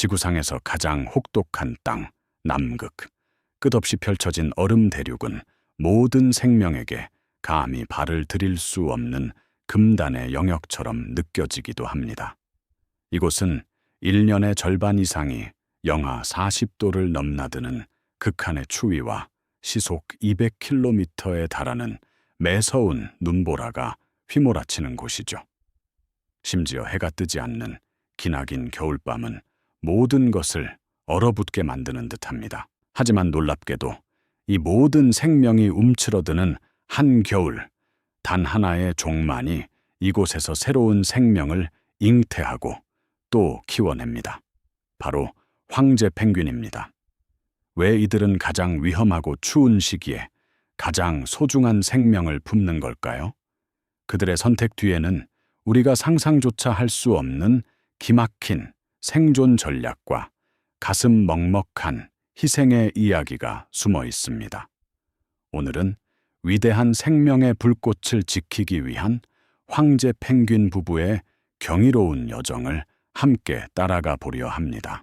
지구상에서 가장 혹독한 땅, 남극. 끝없이 펼쳐진 얼음 대륙은 모든 생명에게 감히 발을 들일 수 없는 금단의 영역처럼 느껴지기도 합니다. 이곳은 1년의 절반 이상이 영하 40도를 넘나드는 극한의 추위와 시속 200km에 달하는 매서운 눈보라가 휘몰아치는 곳이죠. 심지어 해가 뜨지 않는 기나긴 겨울밤은 모든 것을 얼어붙게 만드는 듯합니다. 하지만 놀랍게도 이 모든 생명이 움츠러드는 한겨울, 단 하나의 종만이 이곳에서 새로운 생명을 잉태하고 또 키워냅니다. 바로 황제 펭귄입니다. 왜 이들은 가장 위험하고 추운 시기에 가장 소중한 생명을 품는 걸까요? 그들의 선택 뒤에는 우리가 상상조차 할 수 없는 기막힌 생존 전략과 가슴 먹먹한 희생의 이야기가 숨어 있습니다. 오늘은 위대한 생명의 불꽃을 지키기 위한 황제 펭귄 부부의 경이로운 여정을 함께 따라가 보려 합니다.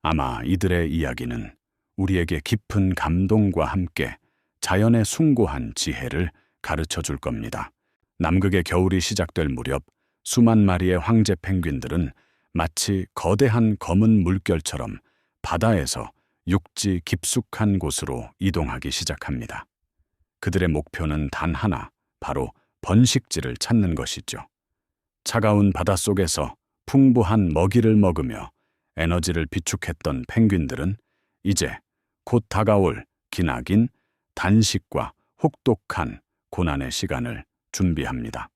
아마 이들의 이야기는 우리에게 깊은 감동과 함께 자연의 숭고한 지혜를 가르쳐 줄 겁니다. 남극의 겨울이 시작될 무렵 수만 마리의 황제 펭귄들은 마치 거대한 검은 물결처럼 바다에서 육지 깊숙한 곳으로 이동하기 시작합니다. 그들의 목표는 단 하나, 바로 번식지를 찾는 것이죠. 차가운 바닷속에서 풍부한 먹이를 먹으며 에너지를 비축했던 펭귄들은 이제 곧 다가올 기나긴 단식과 혹독한 고난의 시간을 준비합니다.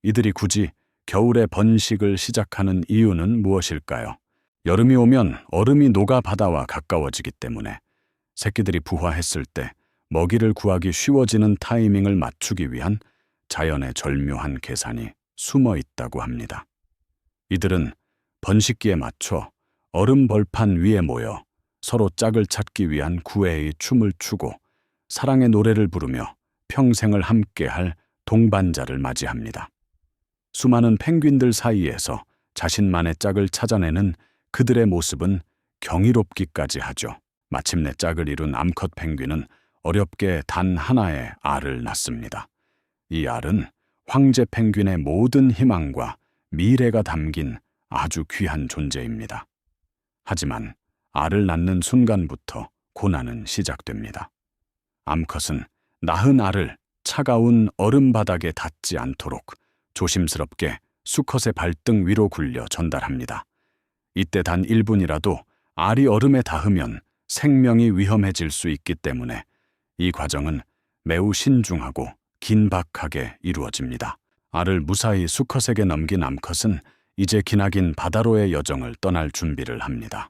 이들이 굳이 겨울의 번식을 시작하는 이유는 무엇일까요? 여름이 오면 얼음이 녹아 바다와 가까워지기 때문에 새끼들이 부화했을 때 먹이를 구하기 쉬워지는 타이밍을 맞추기 위한 자연의 절묘한 계산이 숨어 있다고 합니다. 이들은 번식기에 맞춰 얼음 벌판 위에 모여 서로 짝을 찾기 위한 구애의 춤을 추고 사랑의 노래를 부르며 평생을 함께할 동반자를 맞이합니다. 수많은 펭귄들 사이에서 자신만의 짝을 찾아내는 그들의 모습은 경이롭기까지 하죠. 마침내 짝을 이룬 암컷 펭귄은 어렵게 단 하나의 알을 낳습니다. 이 알은 황제 펭귄의 모든 희망과 미래가 담긴 아주 귀한 존재입니다. 하지만 알을 낳는 순간부터 고난은 시작됩니다. 암컷은 낳은 알을 차가운 얼음 바닥에 닿지 않도록 조심스럽게 수컷의 발등 위로 굴려 전달합니다. 이때 단 1분이라도 알이 얼음에 닿으면 생명이 위험해질 수 있기 때문에 이 과정은 매우 신중하고 긴박하게 이루어집니다. 알을 무사히 수컷에게 넘긴 암컷은 이제 기나긴 바다로의 여정을 떠날 준비를 합니다.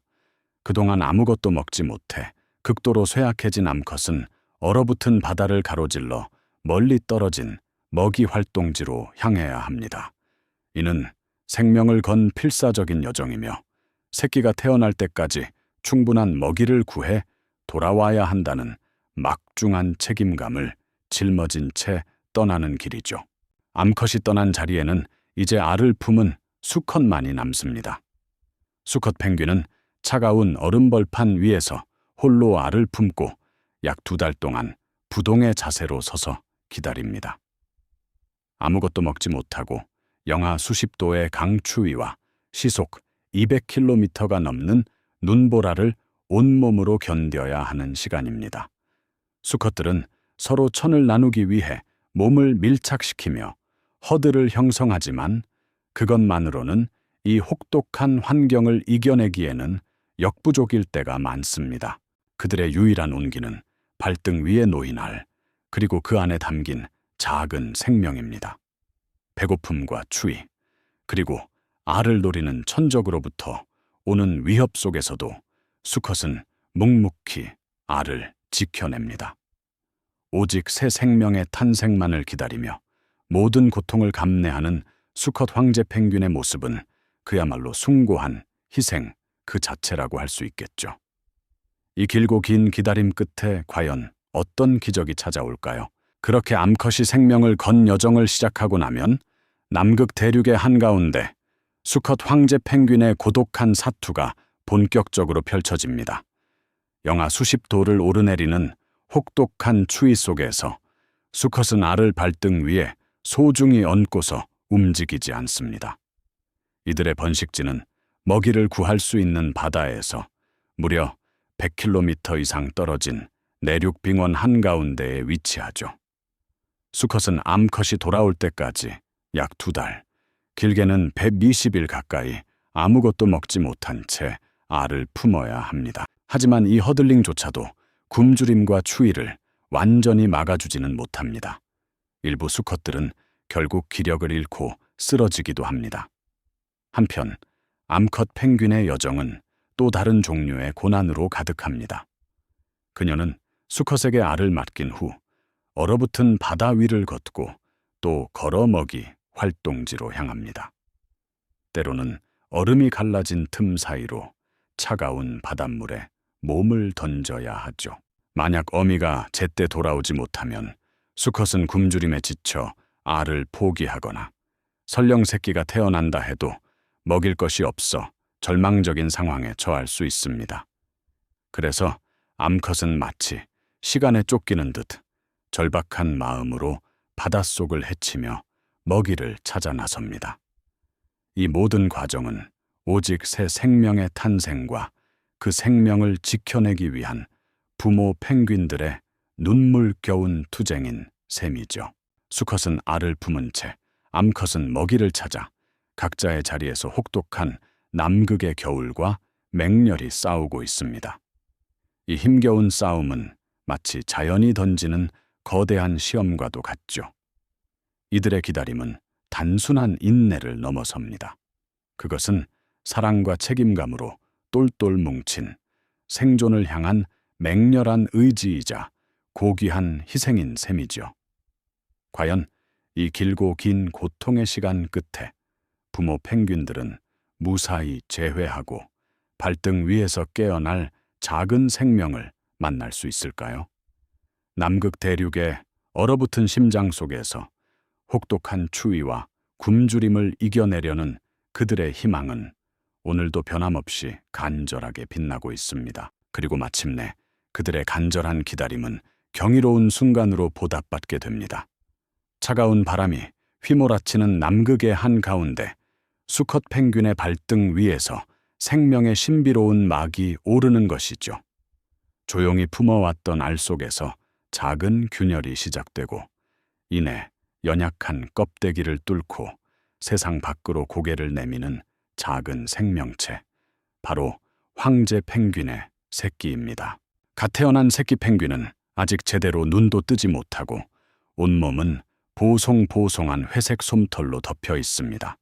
그동안 아무것도 먹지 못해 극도로 쇠약해진 암컷은 얼어붙은 바다를 가로질러 멀리 떨어진 먹이 활동지로 향해야 합니다. 이는 생명을 건 필사적인 여정이며 새끼가 태어날 때까지 충분한 먹이를 구해 돌아와야 한다는 막중한 책임감을 짊어진 채 떠나는 길이죠. 암컷이 떠난 자리에는 이제 알을 품은 수컷만이 남습니다. 수컷 펭귄은 차가운 얼음벌판 위에서 홀로 알을 품고 약 2달 동안 부동의 자세로 서서 기다립니다. 아무것도 먹지 못하고 영하 수십 도의 강추위와 시속 200km가 넘는 눈보라를 온몸으로 견뎌야 하는 시간입니다. 수컷들은 서로 천을 나누기 위해 몸을 밀착시키며 허들을 형성하지만 그것만으로는 이 혹독한 환경을 이겨내기에는 역부족일 때가 많습니다. 그들의 유일한 온기는 발등 위에 놓인 알, 그리고 그 안에 담긴 작은 생명입니다. 배고픔과 추위, 그리고 알을 노리는 천적으로부터 오는 위협 속에서도 수컷은 묵묵히 알을 지켜냅니다. 오직 새 생명의 탄생만을 기다리며 모든 고통을 감내하는 수컷 황제 펭귄의 모습은 그야말로 숭고한 희생 그 자체라고 할 수 있겠죠. 이 길고 긴 기다림 끝에 과연 어떤 기적이 찾아올까요? 그렇게 암컷이 생명을 건 여정을 시작하고 나면 남극 대륙의 한가운데 수컷 황제 펭귄의 고독한 사투가 본격적으로 펼쳐집니다. 영하 수십 도를 오르내리는 혹독한 추위 속에서 수컷은 알을 발등 위에 소중히 얹고서 움직이지 않습니다. 이들의 번식지는 먹이를 구할 수 있는 바다에서 무려 100km 이상 떨어진 내륙 빙원 한가운데에 위치하죠. 수컷은 암컷이 돌아올 때까지 약 2달, 길게는 120일 가까이 아무것도 먹지 못한 채 알을 품어야 합니다. 하지만 이 허들링조차도 굶주림과 추위를 완전히 막아주지는 못합니다. 일부 수컷들은 결국 기력을 잃고 쓰러지기도 합니다. 한편 암컷 펭귄의 여정은 또 다른 종류의 고난으로 가득합니다. 그녀는 수컷에게 알을 맡긴 후 얼어붙은 바다 위를 걷고 또 걸어먹이 활동지로 향합니다. 때로는 얼음이 갈라진 틈 사이로 차가운 바닷물에 몸을 던져야 하죠. 만약 어미가 제때 돌아오지 못하면 수컷은 굶주림에 지쳐 알을 포기하거나 설령 새끼가 태어난다 해도 먹일 것이 없어 절망적인 상황에 처할 수 있습니다. 그래서 암컷은 마치 시간에 쫓기는 듯 절박한 마음으로 바닷속을 헤치며 먹이를 찾아 나섭니다. 이 모든 과정은 오직 새 생명의 탄생과 그 생명을 지켜내기 위한 부모 펭귄들의 눈물겨운 투쟁인 셈이죠. 수컷은 알을 품은 채 암컷은 먹이를 찾아 각자의 자리에서 혹독한 남극의 겨울과 맹렬히 싸우고 있습니다. 이 힘겨운 싸움은 마치 자연이 던지는 거대한 시험과도 같죠. 이들의 기다림은 단순한 인내를 넘어섭니다. 그것은 사랑과 책임감으로 똘똘 뭉친 생존을 향한 맹렬한 의지이자 고귀한 희생인 셈이죠. 과연 이 길고 긴 고통의 시간 끝에 부모 펭귄들은 무사히 재회하고 발등 위에서 깨어날 작은 생명을 만날 수 있을까요? 남극 대륙의 얼어붙은 심장 속에서 혹독한 추위와 굶주림을 이겨내려는 그들의 희망은 오늘도 변함없이 간절하게 빛나고 있습니다. 그리고 마침내 그들의 간절한 기다림은 경이로운 순간으로 보답받게 됩니다. 차가운 바람이 휘몰아치는 남극의 한가운데 수컷 펭귄의 발등 위에서 생명의 신비로운 막이 오르는 것이죠. 조용히 품어왔던 알 속에서 작은 균열이 시작되고 이내 연약한 껍데기를 뚫고 세상 밖으로 고개를 내미는 작은 생명체, 바로 황제 펭귄의 새끼입니다. 갓 태어난 새끼 펭귄은 아직 제대로 눈도 뜨지 못하고 온몸은 보송보송한 회색 솜털로 덮여 있습니다.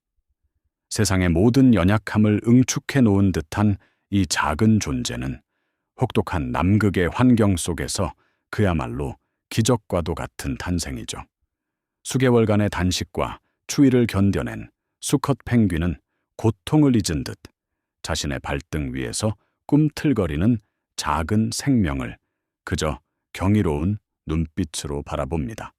세상의 모든 연약함을 응축해 놓은 듯한 이 작은 존재는 혹독한 남극의 환경 속에서 그야말로 기적과도 같은 탄생이죠. 수개월간의 단식과 추위를 견뎌낸 수컷 펭귄은 고통을 잊은 듯 자신의 발등 위에서 꿈틀거리는 작은 생명을 그저 경이로운 눈빛으로 바라봅니다.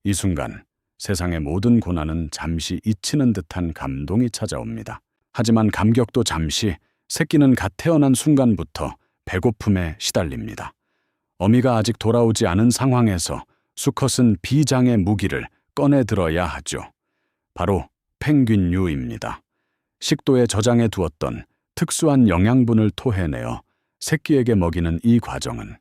이 순간 세상의 모든 고난은 잠시 잊히는 듯한 감동이 찾아옵니다. 하지만 감격도 잠시, 새끼는 갓 태어난 순간부터 배고픔에 시달립니다. 어미가 아직 돌아오지 않은 상황에서 수컷은 비장의 무기를 꺼내 들어야 하죠. 바로 펭귄류입니다. 식도에 저장해 두었던 특수한 영양분을 토해내어 새끼에게 먹이는 이 과정은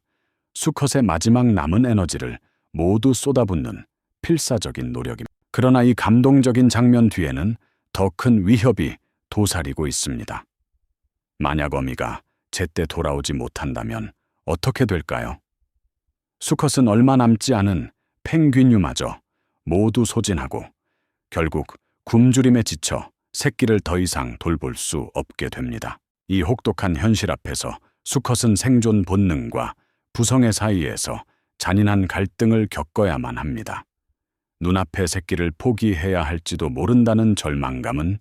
수컷의 마지막 남은 에너지를 모두 쏟아붓는 필사적인 노력입니다. 그러나 이 감동적인 장면 뒤에는 더 큰 위협이 도사리고 있습니다. 만약 어미가 제때 돌아오지 못한다면 어떻게 될까요? 수컷은 얼마 남지 않은 펭귄류마저 모두 소진하고 결국 굶주림에 지쳐 새끼를 더 이상 돌볼 수 없게 됩니다. 이 혹독한 현실 앞에서 수컷은 생존 본능과 부성의 사이에서 잔인한 갈등을 겪어야만 합니다. 눈앞의 새끼를 포기해야 할지도 모른다는 절망감은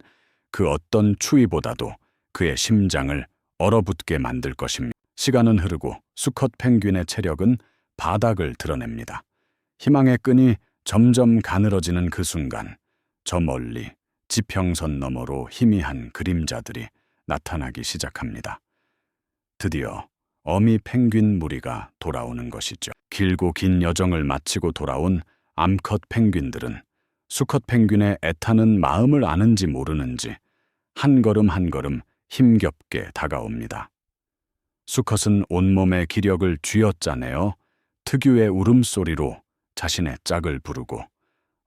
그 어떤 추위보다도 그의 심장을 얼어붙게 만들 것입니다. 시간은 흐르고 수컷 펭귄의 체력은 바닥을 드러냅니다. 희망의 끈이 점점 가늘어지는 그 순간 저 멀리 지평선 너머로 희미한 그림자들이 나타나기 시작합니다. 드디어 어미 펭귄 무리가 돌아오는 것이죠. 길고 긴 여정을 마치고 돌아온 암컷 펭귄들은 수컷 펭귄의 애타는 마음을 아는지 모르는지 한 걸음 한 걸음 힘겹게 다가옵니다. 수컷은 온몸의 기력을 쥐어짜내어 특유의 울음소리로 자신의 짝을 부르고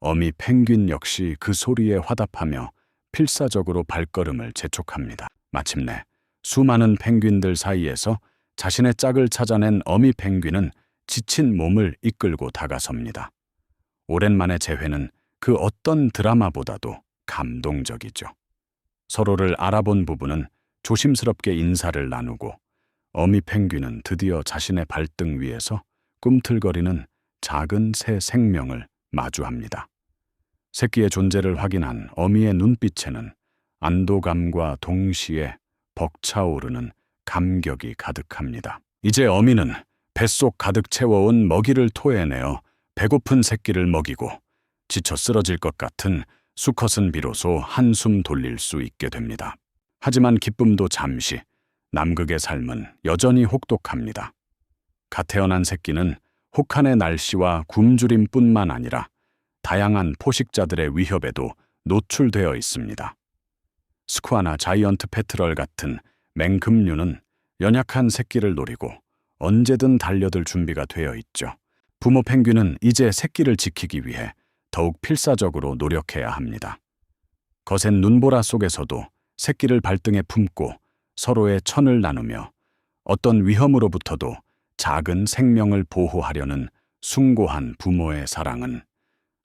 어미 펭귄 역시 그 소리에 화답하며 필사적으로 발걸음을 재촉합니다. 마침내 수많은 펭귄들 사이에서 자신의 짝을 찾아낸 어미 펭귄은 지친 몸을 이끌고 다가섭니다. 오랜만의 재회는 그 어떤 드라마보다도 감동적이죠. 서로를 알아본 부부는 조심스럽게 인사를 나누고 어미 펭귄은 드디어 자신의 발등 위에서 꿈틀거리는 작은 새 생명을 마주합니다. 새끼의 존재를 확인한 어미의 눈빛에는 안도감과 동시에 벅차오르는 감격이 가득합니다. 이제 어미는 뱃속 가득 채워온 먹이를 토해내어 배고픈 새끼를 먹이고 지쳐 쓰러질 것 같은 수컷은 비로소 한숨 돌릴 수 있게 됩니다. 하지만 기쁨도 잠시, 남극의 삶은 여전히 혹독합니다. 갓 태어난 새끼는 혹한의 날씨와 굶주림뿐만 아니라 다양한 포식자들의 위협에도 노출되어 있습니다. 스쿠아나 자이언트 페트럴 같은 맹금류는 연약한 새끼를 노리고 언제든 달려들 준비가 되어 있죠. 부모 펭귄은 이제 새끼를 지키기 위해 더욱 필사적으로 노력해야 합니다. 거센 눈보라 속에서도 새끼를 발등에 품고 서로의 천을 나누며 어떤 위험으로부터도 작은 생명을 보호하려는 숭고한 부모의 사랑은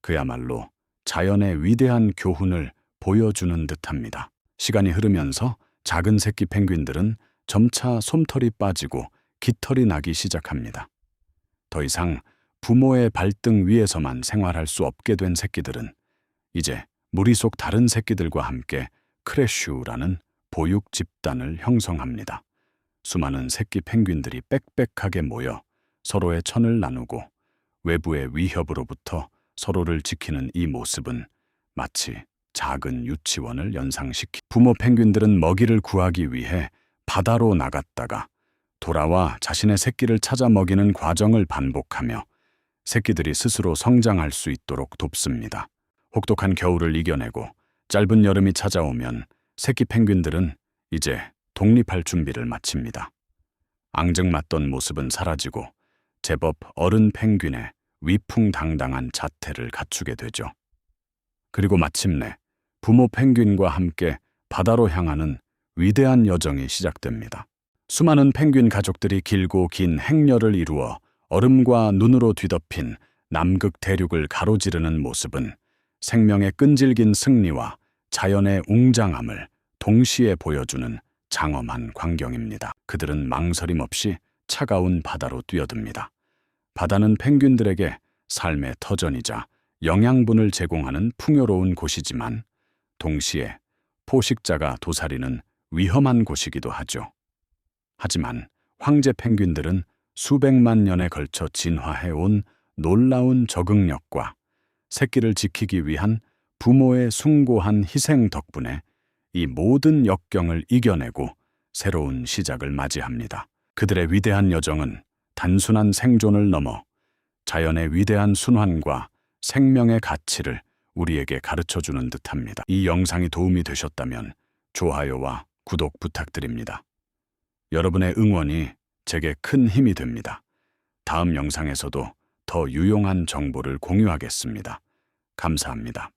그야말로 자연의 위대한 교훈을 보여주는 듯합니다. 시간이 흐르면서 작은 새끼 펭귄들은 점차 솜털이 빠지고 깃털이 나기 시작합니다. 더 이상 부모의 발등 위에서만 생활할 수 없게 된 새끼들은 이제 무리 속 다른 새끼들과 함께 크레슈라는 보육 집단을 형성합니다. 수많은 새끼 펭귄들이 빽빽하게 모여 서로의 천을 나누고 외부의 위협으로부터 서로를 지키는 이 모습은 마치 작은 유치원을 연상시키 부모 펭귄들은 먹이를 구하기 위해 바다로 나갔다가 돌아와 자신의 새끼를 찾아 먹이는 과정을 반복하며 새끼들이 스스로 성장할 수 있도록 돕습니다. 혹독한 겨울을 이겨내고 짧은 여름이 찾아오면 새끼 펭귄들은 이제 독립할 준비를 마칩니다. 앙증맞던 모습은 사라지고 제법 어른 펭귄의 위풍당당한 자태를 갖추게 되죠. 그리고 마침내 부모 펭귄과 함께 바다로 향하는 위대한 여정이 시작됩니다. 수많은 펭귄 가족들이 길고 긴 행렬을 이루어 얼음과 눈으로 뒤덮인 남극 대륙을 가로지르는 모습은 생명의 끈질긴 승리와 자연의 웅장함을 동시에 보여주는 장엄한 광경입니다. 그들은 망설임 없이 차가운 바다로 뛰어듭니다. 바다는 펭귄들에게 삶의 터전이자 영양분을 제공하는 풍요로운 곳이지만 동시에 포식자가 도사리는 위험한 곳이기도 하죠. 하지만 황제 펭귄들은 수백만 년에 걸쳐 진화해온 놀라운 적응력과 새끼를 지키기 위한 부모의 숭고한 희생 덕분에 이 모든 역경을 이겨내고 새로운 시작을 맞이합니다. 그들의 위대한 여정은 단순한 생존을 넘어 자연의 위대한 순환과 생명의 가치를 우리에게 가르쳐주는 듯합니다. 이 영상이 도움이 되셨다면 좋아요와 구독 부탁드립니다. 여러분의 응원이 제게 큰 힘이 됩니다. 다음 영상에서도 더 유용한 정보를 공유하겠습니다. 감사합니다.